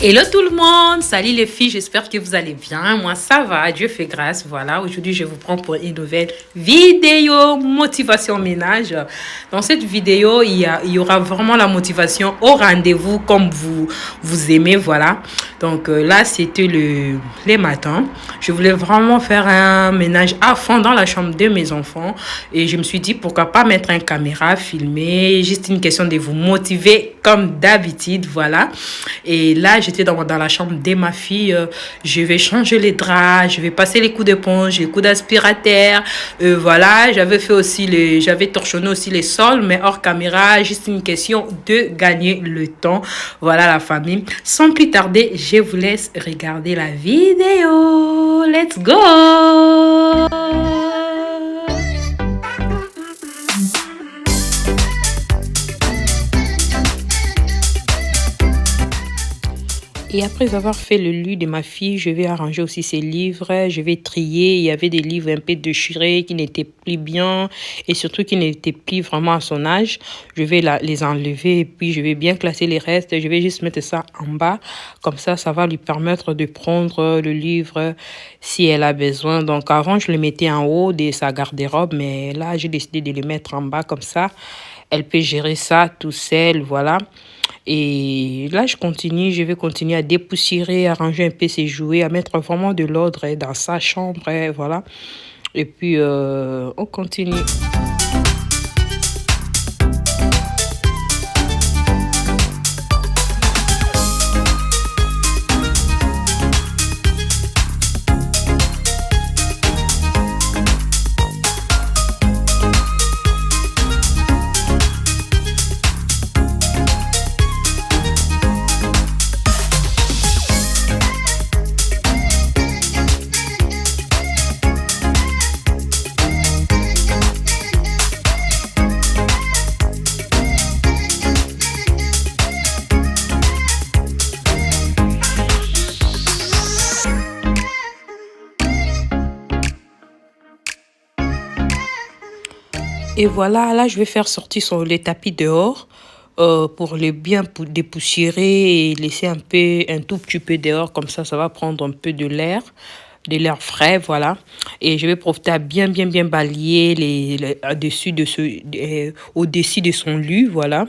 Hello tout le monde, salut les filles, j'espère que vous allez bien. Moi ça va, Dieu fait grâce. Voilà, aujourd'hui je vous prends pour une nouvelle vidéo motivation ménage. Dans cette vidéo, il y aura vraiment la motivation au rendez-vous comme vous aimez. Voilà, donc là c'était les matins. Je voulais vraiment faire un ménage à fond dans la chambre de mes enfants et je me suis dit pourquoi pas mettre une caméra, filmer. Juste une question de vous motiver comme d'habitude. Voilà, et là j'étais dans la chambre de ma fille. Je vais changer les draps, je vais passer les coups d'éponge, les coups d'aspirateur. Voilà, j'avais torchonné aussi les sols, mais hors caméra, juste une question de gagner le temps. Voilà la famille. Sans plus tarder, je vous laisse regarder la vidéo. Let's go! Et après avoir fait le lit de ma fille, je vais arranger aussi ses livres. Je vais trier. Il y avait des livres un peu déchirés qui n'étaient plus bien et surtout qui n'étaient plus vraiment à son âge. Je vais les enlever et puis je vais bien classer les restes. Je vais juste mettre ça en bas. Comme ça va lui permettre de prendre le livre si elle a besoin. Donc avant, je le mettais en haut de sa garde-robe, mais là, j'ai décidé de le mettre en bas comme ça. Elle peut gérer ça tout seule, voilà. Et là, je vais continuer à dépoussiérer, à ranger un peu ses jouets, à mettre vraiment de l'ordre dans sa chambre, voilà. Et puis, on continue. Et voilà, là, je vais faire sortir les tapis dehors pour les bien dépoussiérer et laisser un tout petit peu dehors. Comme ça va prendre un peu de l'air frais, voilà. Et je vais profiter à bien balayer au-dessus de son lit, voilà.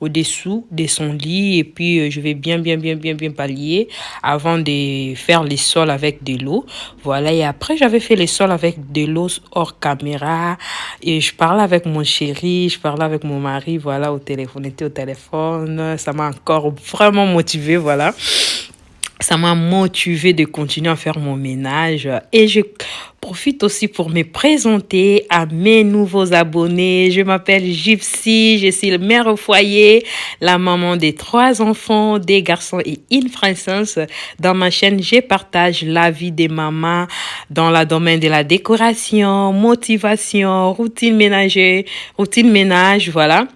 Au-dessous de son lit. Et puis, je vais bien balayer avant de faire les sols avec de l'eau. Voilà. Et après, j'avais fait les sols avec de l'eau hors caméra. Et je parlais avec mon chéri, je parlais avec mon mari, voilà, au téléphone. On était au téléphone. Ça m'a encore vraiment motivée, voilà. Ça m'a motivé de continuer à faire mon ménage et je profite aussi pour me présenter à mes nouveaux abonnés. Je m'appelle Gypsy, je suis la mère au foyer, la maman des 3 enfants, des garçons et une princesse. Dans ma chaîne, je partage la vie des mamans dans le domaine de la décoration, motivation, routine ménage, voilà.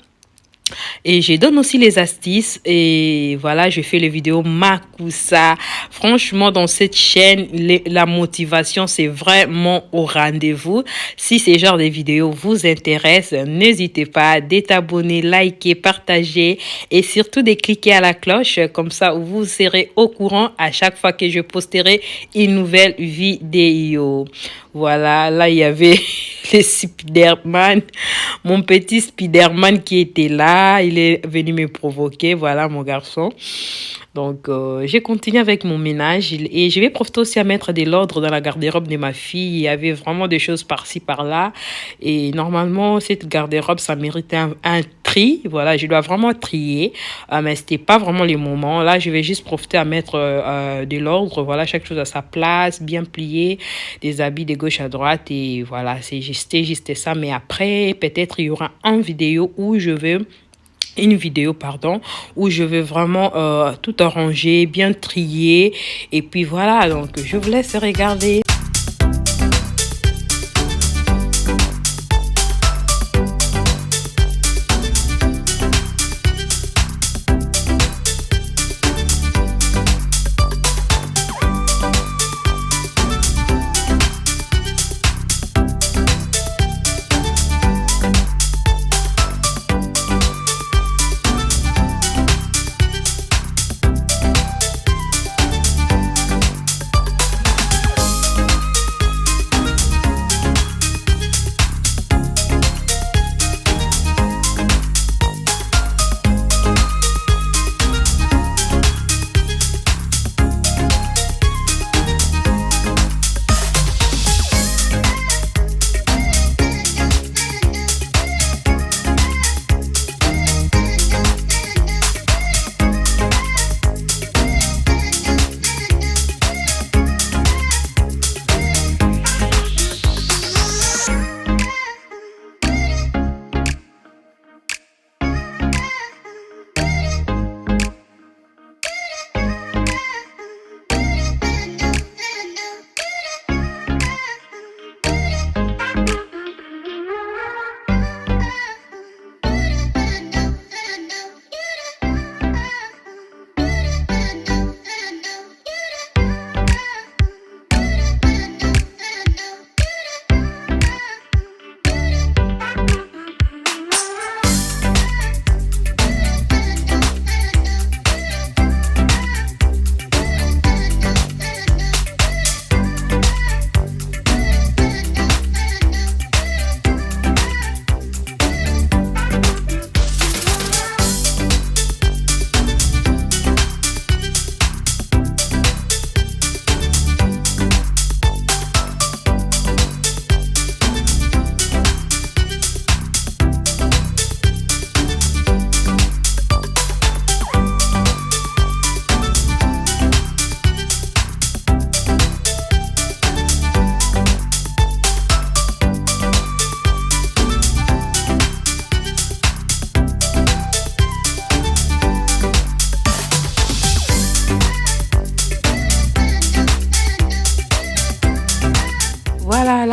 Et je donne aussi les astuces et voilà, je fais les vidéos Makusa. Franchement, dans cette chaîne, la motivation, c'est vraiment au rendez-vous. Si ce genre de vidéos vous intéresse, n'hésitez pas à t'abonner, liker, partager et surtout de cliquer à la cloche. Comme ça, vous serez au courant à chaque fois que je posterai une nouvelle vidéo. Voilà, là, il y avait le Spider-Man, mon petit Spider-Man qui était là. Il est venu me provoquer, voilà, mon garçon. Donc, j'ai continué avec mon ménage et je vais profiter aussi à mettre de l'ordre dans la garde-robe de ma fille. Il y avait vraiment des choses par-ci, par-là. Et normalement, cette garde-robe, ça méritait un tri. Voilà, je dois vraiment trier. Mais ce n'était pas vraiment le moment. Là, je vais juste profiter à mettre de l'ordre. Voilà, chaque chose à sa place, bien plié, des habits de gauche à droite. Et voilà, c'est juste ça. Mais après, peut-être il y aura une vidéo où je vais vraiment tout arranger, bien trier. Et puis voilà, donc je vous laisse regarder.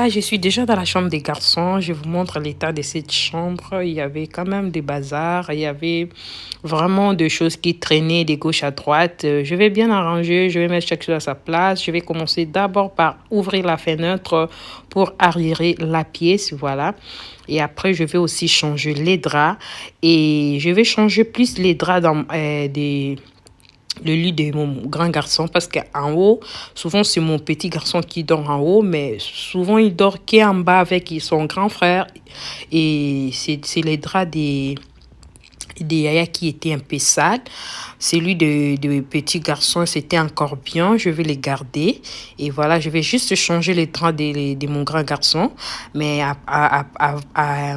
Voilà, je suis déjà dans la chambre des garçons. Je vous montre l'état de cette chambre. Il y avait quand même des bazars. Il y avait vraiment des choses qui traînaient de gauche à droite. Je vais bien arranger. Je vais mettre chaque chose à sa place. Je vais commencer d'abord par ouvrir la fenêtre pour arriérer la pièce. Voilà. Et après, je vais aussi changer les draps. Et je vais changer plus les draps dans le lit de mon grand garçon parce qu'en haut, souvent c'est mon petit garçon qui dort en haut, mais souvent il dort qu'en bas avec son grand frère et c'est les draps des Yaya qui étaient un peu sales. Celui de petit garçon, c'était encore bien. Je vais les garder. Et voilà, je vais juste changer les draps de mon grand garçon. Mais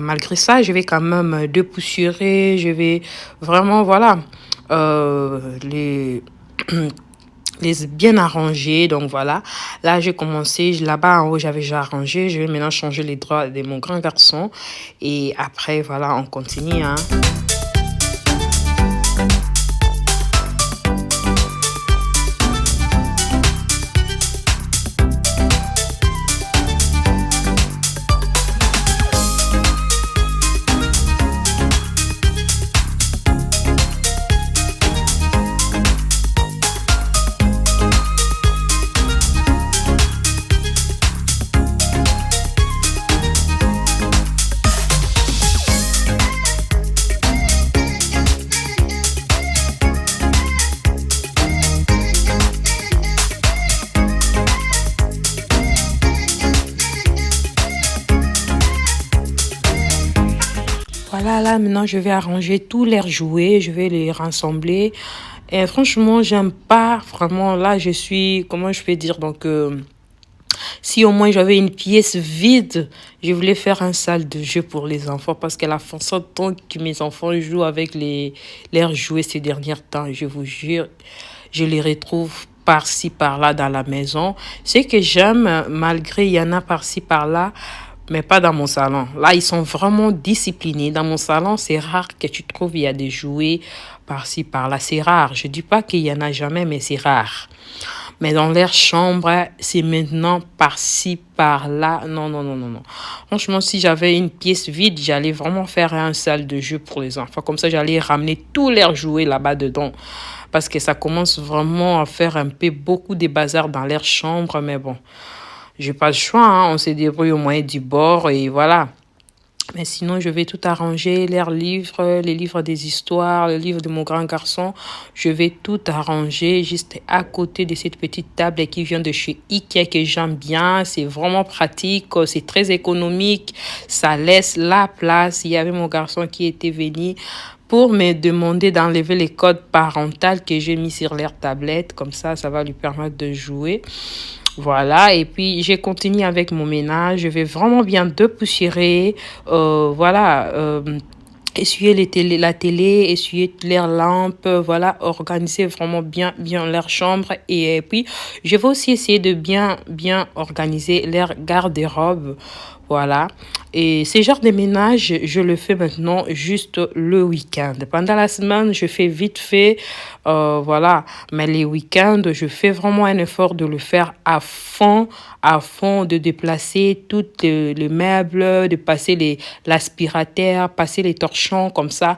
malgré ça, je vais quand même dépoussiérer. Je vais vraiment, voilà, les les bien arranger. Donc voilà, là j'ai commencé, là-bas en haut j'avais déjà arrangé. Je vais maintenant changer les draps de mon grand garçon. Et après, voilà, on continue, hein. Voilà, là, maintenant, je vais arranger tous leurs jouets, je vais les rassembler. Et franchement, j'aime pas vraiment. Là, je suis, comment je peux dire, donc, si au moins j'avais une pièce vide, je voulais faire un salle de jeu pour les enfants parce que la façon dont que mes enfants jouent avec leurs jouets ces derniers temps, je vous jure, je les retrouve par-ci, par-là dans la maison. Ce que j'aime, malgré il y en a par-ci, par-là, mais pas dans mon salon. Là, ils sont vraiment disciplinés. Dans mon salon, c'est rare que tu trouves, il y a des jouets par-ci, par-là. C'est rare. Je dis pas qu'il y en a jamais, mais c'est rare. Mais dans leur chambre, c'est maintenant par-ci, par-là. Non, non, non, non, non. Franchement, si j'avais une pièce vide, j'allais vraiment faire un salle de jeu pour les enfants. Comme ça, j'allais ramener tous leurs jouets là-bas dedans. Parce que ça commence vraiment à faire un peu beaucoup de bazar dans leur chambre. Mais bon, j'ai pas le choix, hein. On se débrouille au moyen du bord et voilà. Mais sinon, je vais tout arranger, leurs livres, les livres des histoires, le livre de mon grand garçon. Je vais tout arranger juste à côté de cette petite table qui vient de chez Ikea que j'aime bien. C'est vraiment pratique, c'est très économique. Ça laisse la place. Il y avait mon garçon qui était venu pour me demander d'enlever les codes parentaux que j'ai mis sur leur tablette. Comme ça va lui permettre de jouer. Voilà, et puis j'ai continué avec mon ménage. Je vais vraiment bien dépoussiérer. Voilà, essuyer la télé, essuyer toutes leurs lampes, voilà, organiser vraiment bien leur chambre. Et puis, je vais aussi essayer de bien organiser leur garde-robe. Voilà. Et ce genre de ménage, je le fais maintenant juste le week-end. Pendant la semaine, je fais vite fait, voilà. Mais les week-ends, je fais vraiment un effort de le faire à fond, de déplacer tous les meubles, de passer l'aspirateur, passer les torchons comme ça,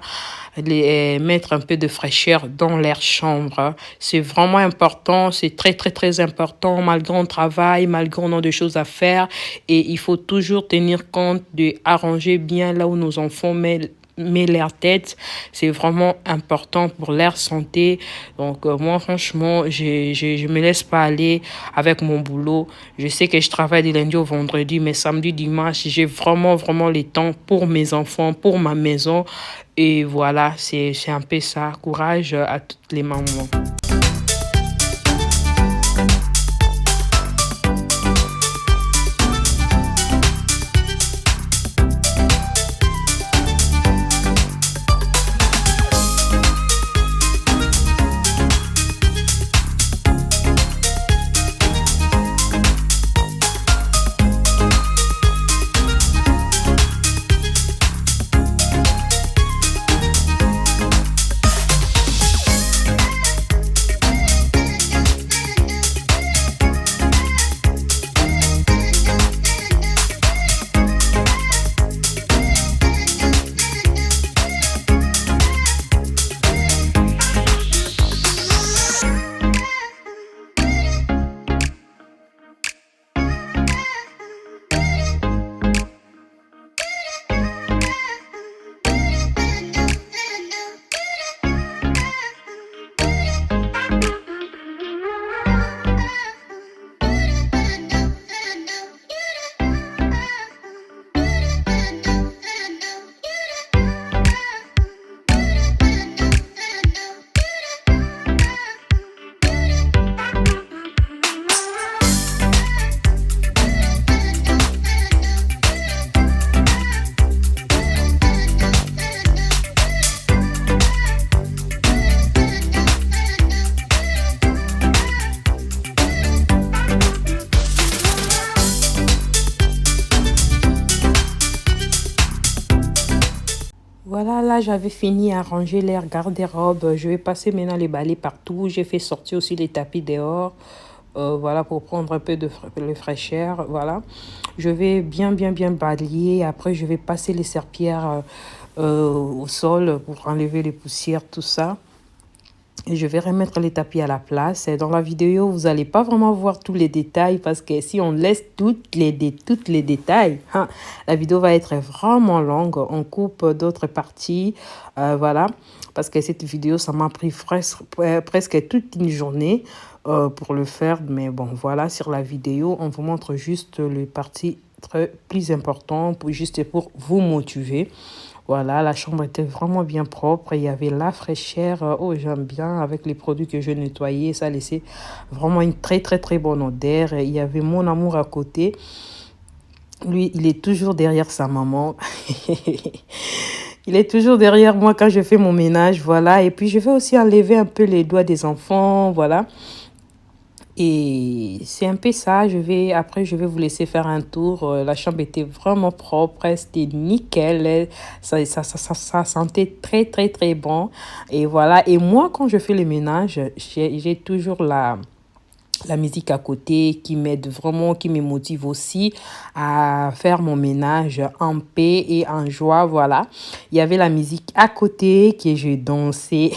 mettre un peu de fraîcheur dans leur chambre. C'est vraiment important, c'est très, très, très important, malgré on travaille, malgré on a des choses à faire. Et il faut toujours tenir compte de arranger bien là où nos enfants mettent leur tête. C'est vraiment important pour leur santé. Donc moi franchement je me laisse pas aller avec mon boulot. Je sais que je travaille du lundi au vendredi, mais samedi, dimanche, j'ai vraiment le temps pour mes enfants, pour ma maison. Et voilà, c'est un peu ça. Courage à toutes les mamans. là, j'avais fini à ranger l'air garde-robe. Je vais passer maintenant les balais partout. J'ai fait sortir aussi les tapis dehors. Voilà, pour prendre un peu de fraîcheur. Voilà. Je vais bien balayer. Après, je vais passer les serpillères au sol pour enlever les poussières, tout ça. Et je vais remettre les tapis à la place. Et dans la vidéo, vous n'allez pas vraiment voir tous les détails parce que si on laisse toutes les détails, hein, la vidéo va être vraiment longue. On coupe d'autres parties. Voilà. Parce que cette vidéo, ça m'a pris presque toute une journée pour le faire. Mais bon, voilà, sur la vidéo, on vous montre juste les parties plus importantes juste pour vous motiver. Voilà, la chambre était vraiment bien propre. Il y avait la fraîcheur. Oh, j'aime bien avec les produits que je nettoyais. Ça laissait vraiment une très bonne odeur. Il y avait mon amour à côté. Lui, il est toujours derrière sa maman. Il est toujours derrière moi quand je fais mon ménage. Voilà. Et puis, je vais aussi enlever un peu les doigts des enfants. Voilà. Et c'est un peu ça. Après, je vais vous laisser faire un tour. La chambre était vraiment propre. C'était nickel. Ça sentait très bon. Et voilà. Et moi, quand je fais le ménage, j'ai toujours la musique à côté qui m'aide vraiment, qui me motive aussi à faire mon ménage en paix et en joie. Voilà. Il y avait la musique à côté que je dansais.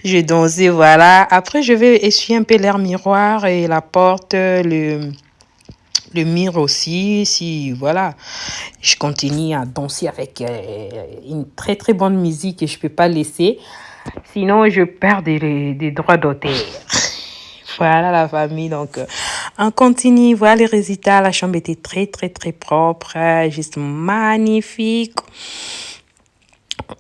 Je dansais, voilà. Après, je vais essuyer un peu l'air miroir et la porte, le mur aussi. Si, voilà, je continue à danser avec une très bonne musique que je ne peux pas laisser. Sinon, je perds des droits d'auteur. Voilà la famille, donc on continue. Voilà les résultats. La chambre était très propre, juste magnifique.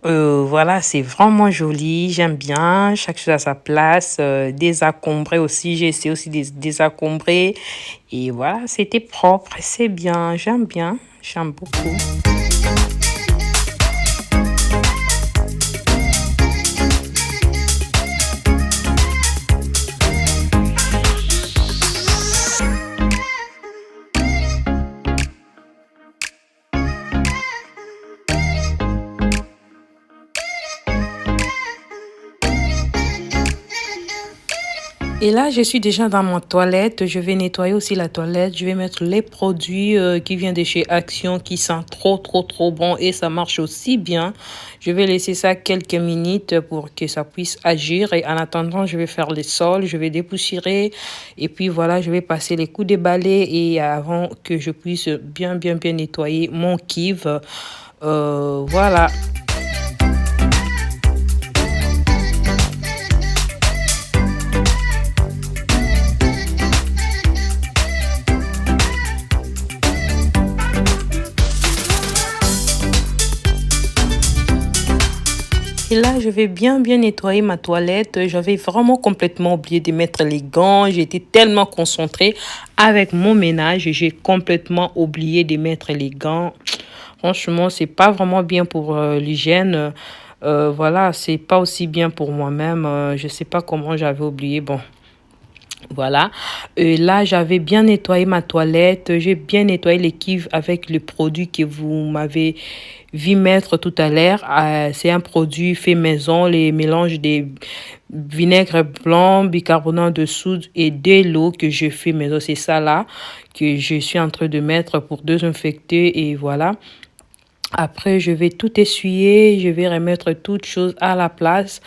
Voilà, c'est vraiment joli, j'aime bien, chaque chose à sa place, désencombré aussi, j'ai essayé aussi de désencombrer et voilà, c'était propre, c'est bien, j'aime beaucoup. Et là, je suis déjà dans ma toilette. Je vais nettoyer aussi la toilette. Je vais mettre les produits qui viennent de chez Action qui sentent trop bon et ça marche aussi bien. Je vais laisser ça quelques minutes pour que ça puisse agir. Et en attendant, je vais faire les sols. Je vais dépoussiérer. Et puis voilà, je vais passer les coups de balai et avant que je puisse bien nettoyer mon kive. Voilà. Et là, je vais bien nettoyer ma toilette. J'avais vraiment complètement oublié de mettre les gants. J'étais tellement concentrée avec mon ménage. J'ai complètement oublié de mettre les gants. Franchement, c'est pas vraiment bien pour l'hygiène. Voilà, c'est pas aussi bien pour moi-même. Je sais pas comment j'avais oublié. Bon. Voilà. Là, j'avais bien nettoyé ma toilette. J'ai bien nettoyé les cuves avec le produit que vous m'avez vu mettre tout à l'heure. C'est un produit fait maison, les mélanges des vinaigre blanc, bicarbonate de soude et de l'eau que je fais maison. C'est ça là que je suis en train de mettre pour désinfecter et voilà. Après, je vais tout essuyer, je vais remettre toutes choses à la place.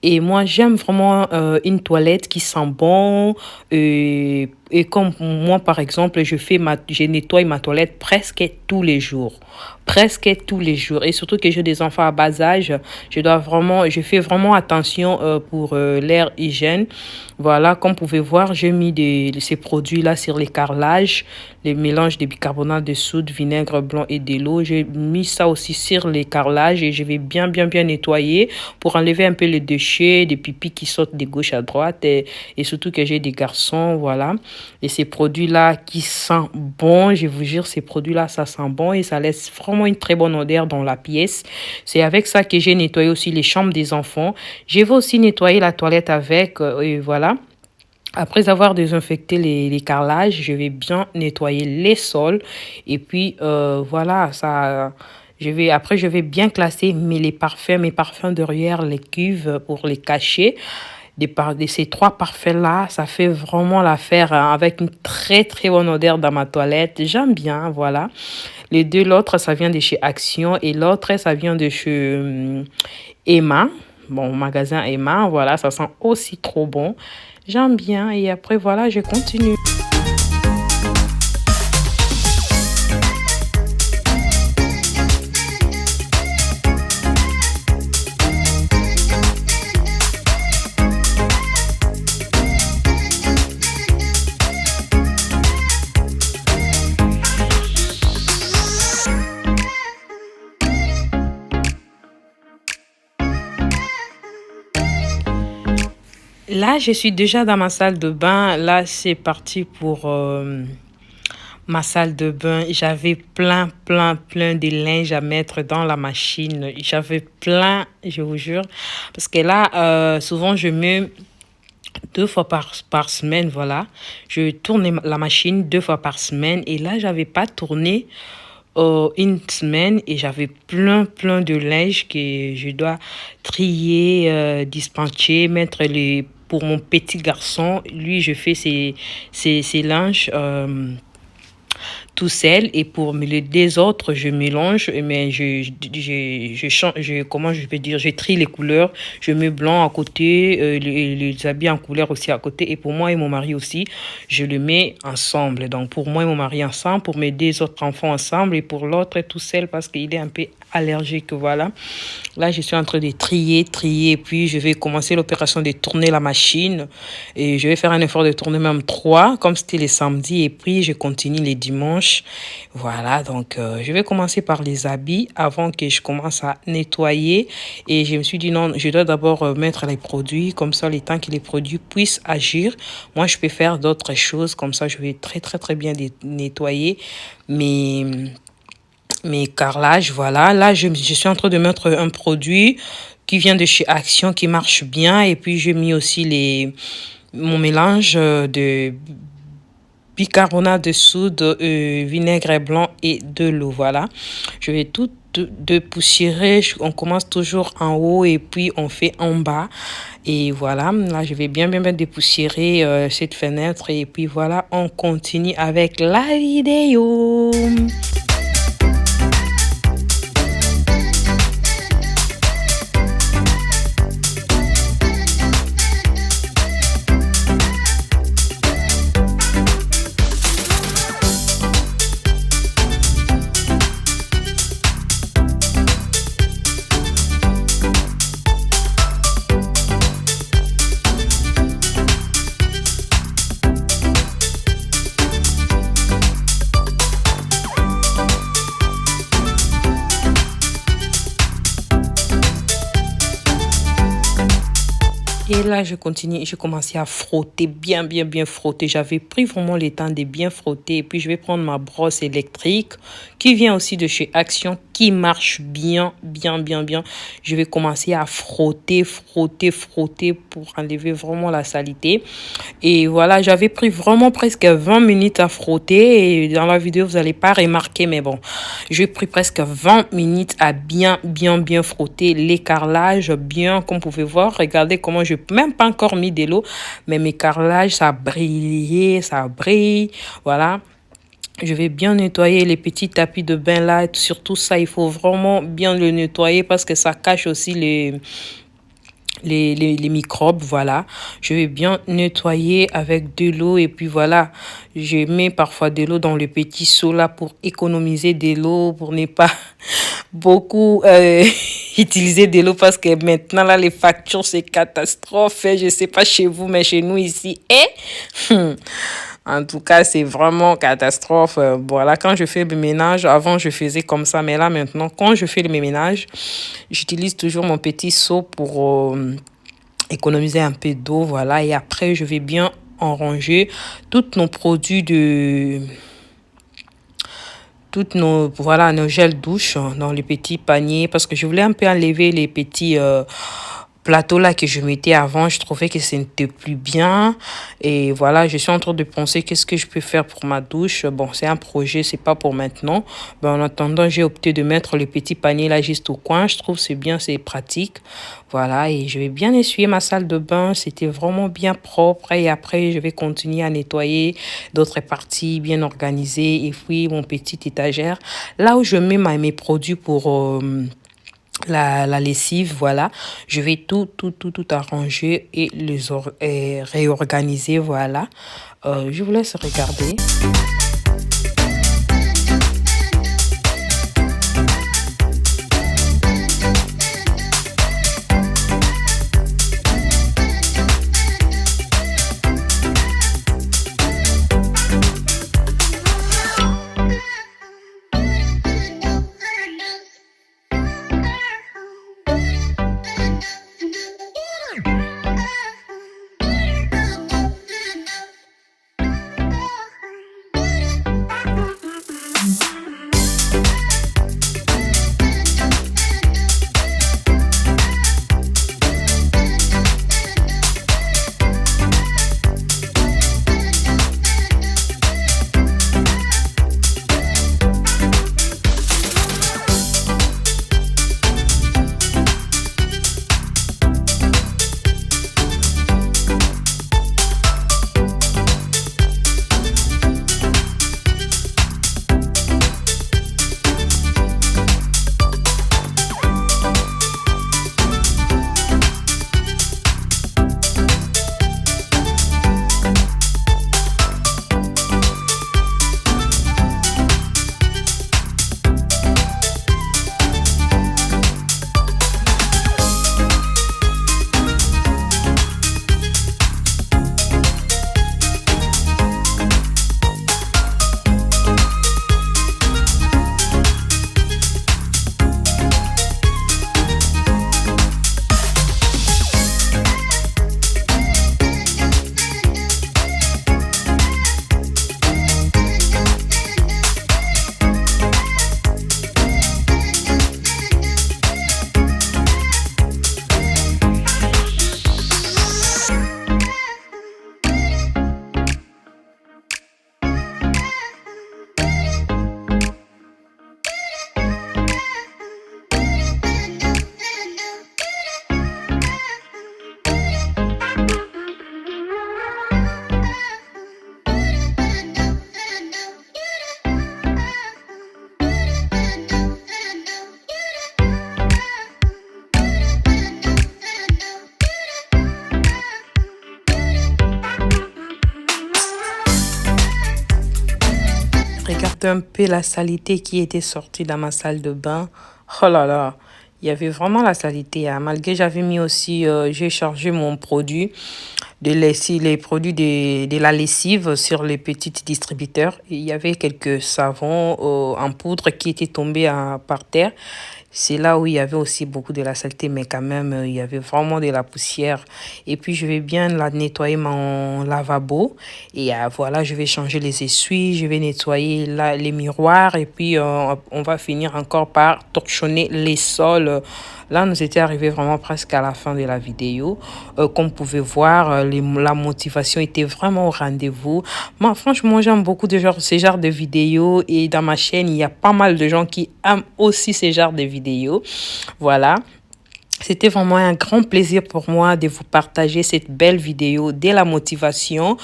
Et moi, j'aime vraiment une toilette qui sent bon. Et comme moi, par exemple, je nettoie ma toilette presque tous les jours. Presque tous les jours. Et surtout que j'ai des enfants à bas âge, je fais vraiment attention pour leur hygiène. Voilà, comme vous pouvez voir, j'ai mis ces produits-là sur les carrelages, les mélanges de bicarbonate de soude, vinaigre blanc et de l'eau. J'ai mis ça aussi sur les carrelages et je vais bien nettoyer pour enlever un peu les déchets, des pipis qui sortent de gauche à droite et surtout que j'ai des garçons, voilà. Et ces produits-là qui sentent bon, je vous jure, ces produits-là, ça sent bon et ça laisse vraiment une très bonne odeur dans la pièce. C'est avec ça que j'ai nettoyé aussi les chambres des enfants. Je vais aussi nettoyer la toilette avec, et voilà. Après avoir désinfecté les carrelages, je vais bien nettoyer les sols. Et puis, voilà, ça... Après, je vais bien classer mes parfums derrière les cuves pour les cacher. De ces trois parfums-là, ça fait vraiment l'affaire hein, avec une très très bonne odeur dans ma toilette. J'aime bien, voilà. Les deux, l'autre, ça vient de chez Action et l'autre, ça vient de chez Emma. Bon, magasin Emma, voilà, ça sent aussi trop bon. J'aime bien et après, voilà, je continue. Là, je suis déjà dans ma salle de bain. Là, c'est parti pour ma salle de bain. J'avais plein de linge à mettre dans la machine. J'avais plein, je vous jure. Parce que là, souvent, je mets deux fois par semaine, voilà. Je tourne la machine deux fois par semaine. Et là, j'avais pas tourné une semaine et j'avais plein de linge que je dois trier, dispatcher, mettre les pour mon petit garçon. Lui, je fais ses linges tout seul et pour les deux autres, je mélange, mais je change, comment je peux dire, je trie les couleurs, je mets blanc à côté, les habits en couleur aussi à côté et pour moi et mon mari aussi, je le mets ensemble. Donc pour moi et mon mari ensemble, pour mes deux autres enfants ensemble et pour l'autre tout seul parce qu'il est un peu allergique, voilà. Là, je suis en train de trier, et puis je vais commencer l'opération de tourner la machine et je vais faire un effort de tourner même trois, comme c'était les samedis et puis je continue les dimanches. Voilà, donc je vais commencer par les habits avant que je commence à nettoyer et je me suis dit non, je dois d'abord mettre les produits, comme ça, le temps que les produits puissent agir. Moi, je peux faire d'autres choses, comme ça, je vais très bien nettoyer mes carrelages, voilà. Là, je suis en train de mettre un produit qui vient de chez Action, qui marche bien. Et puis, j'ai mis aussi mon mélange de bicarbonate de soude, vinaigre blanc et de l'eau, voilà. Je vais tout dépoussiérer. On commence toujours en haut et puis on fait en bas. Et voilà, là, je vais bien dépoussiérer cette fenêtre. Et puis voilà, on continue avec la vidéo. Et là, je continue, je commençais à frotter, bien frotter. J'avais pris vraiment le temps de bien frotter. Et puis, je vais prendre ma brosse électrique qui vient aussi de chez Action, qui marche bien. Je vais commencer à frotter pour enlever vraiment la saleté. Et voilà, j'avais pris vraiment presque 20 minutes à frotter. Et dans la vidéo, vous n'allez pas remarquer, mais bon, j'ai pris presque 20 minutes à bien frotter les carrelages, bien, comme vous pouvez voir. Regardez comment je n'ai même pas encore mis de l'eau, mais mes carrelages, ça brille. Voilà. Je vais bien nettoyer les petits tapis de bain là. Surtout ça, il faut vraiment bien le nettoyer parce que ça cache aussi les microbes, voilà. Je vais bien nettoyer avec de l'eau et puis voilà, je mets parfois de l'eau dans le petit seau là pour économiser de l'eau, pour ne pas beaucoup utiliser de l'eau parce que maintenant là les factures c'est catastrophe. Je sais pas chez vous mais chez nous ici en tout cas, c'est vraiment catastrophe. Voilà, quand je fais le ménage, avant je faisais comme ça, mais là maintenant, quand je fais le ménage, j'utilise toujours mon petit seau pour économiser un peu d'eau, voilà. Et après, je vais bien en ranger tous nos produits voilà, nos gels douche dans les petits paniers parce que je voulais un peu enlever les petits plateau là que je mettais avant, je trouvais que ce n'était plus bien. Et voilà, je suis en train de penser qu'est-ce que je peux faire pour ma douche. Bon, c'est un projet, c'est pas pour maintenant. Ben, en attendant, j'ai opté de mettre le petit panier là juste au coin. Je trouve c'est bien, c'est pratique. Voilà, et je vais bien essuyer ma salle de bain. C'était vraiment bien propre. Et après, je vais continuer à nettoyer d'autres parties bien organisées. Et puis, mon petit étagère, là où je mets mes produits pour la lessive, voilà. Je vais tout arranger et et réorganiser, voilà. Je vous laisse regarder. Regarde un peu la saleté qui était sortie dans ma salle de bain. Oh là là, il y avait vraiment la saleté, hein. Malgré j'avais mis aussi, j'ai chargé mon produit de lessive, les produits de la lessive sur les petits distributeurs. Et il y avait quelques savons en poudre qui étaient tombés par terre. C'est là où il y avait aussi beaucoup de la saleté, mais quand même, il y avait vraiment de la poussière. Et puis, je vais bien nettoyer mon lavabo. Et voilà, je vais changer les essuies, je vais nettoyer les miroirs. Et puis, on va finir encore par torchonner les sols. Là, nous étions arrivés vraiment presque à la fin de la vidéo. Comme vous pouvez voir, la motivation était vraiment au rendez-vous. Moi, franchement, j'aime beaucoup ce genre de vidéos. Et dans ma chaîne, il y a pas mal de gens qui aiment aussi ce genre de vidéos. Voilà. C'était vraiment un grand plaisir pour moi de vous partager cette belle vidéo de la motivation.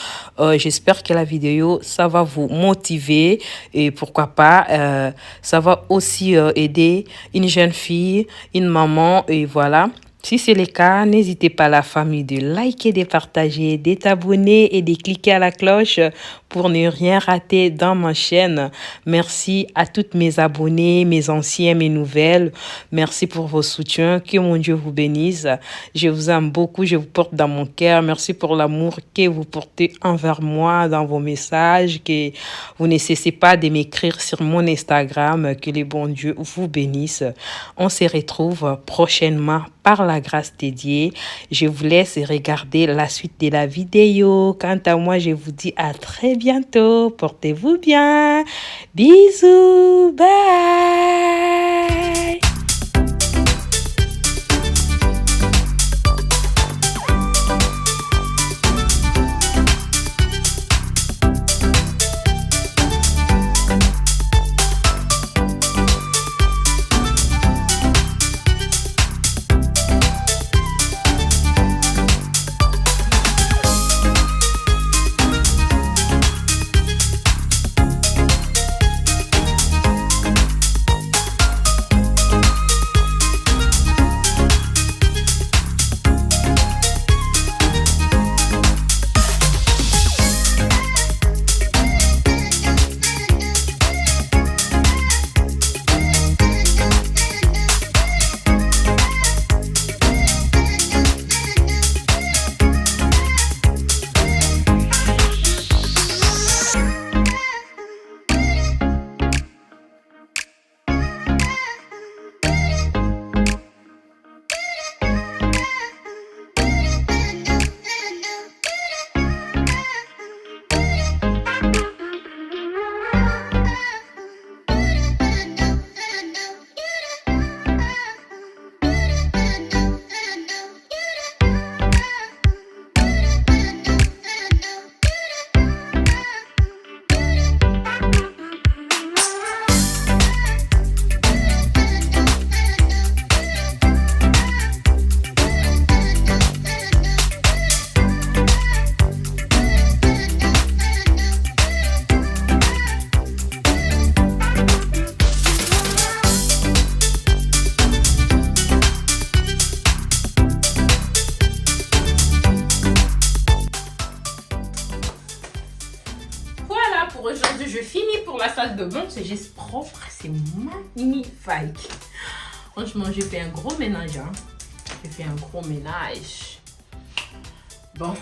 J'espère que la vidéo, ça va vous motiver et pourquoi pas, ça va aussi aider une jeune fille, une maman et voilà. Si c'est le cas, n'hésitez pas la famille de liker, de partager, de t'abonner et de cliquer à la cloche pour ne rien rater dans ma chaîne. Merci à toutes mes abonnés, mes anciens, mes nouvelles. Merci pour vos soutiens. Que mon Dieu vous bénisse. Je vous aime beaucoup. Je vous porte dans mon cœur. Merci pour l'amour que vous portez envers moi dans vos messages. Que vous ne cessez pas de m'écrire sur mon Instagram. Que le bon Dieu vous bénisse. On se retrouve prochainement par la grâce dédiée. Je vous laisse regarder la suite de la vidéo. Quant à moi, je vous dis à très bientôt. Portez-vous bien. Bisous. Bye. salle de bain, c'est juste propre, c'est magnifique. Franchement, j'ai fait un gros ménage. Hein. J'ai fait un gros ménage. Bon,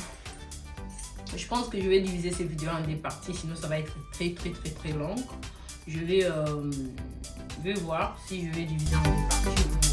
je pense que je vais diviser ces vidéos en des parties, sinon ça va être très long. Je vais voir si je vais diviser en des parties.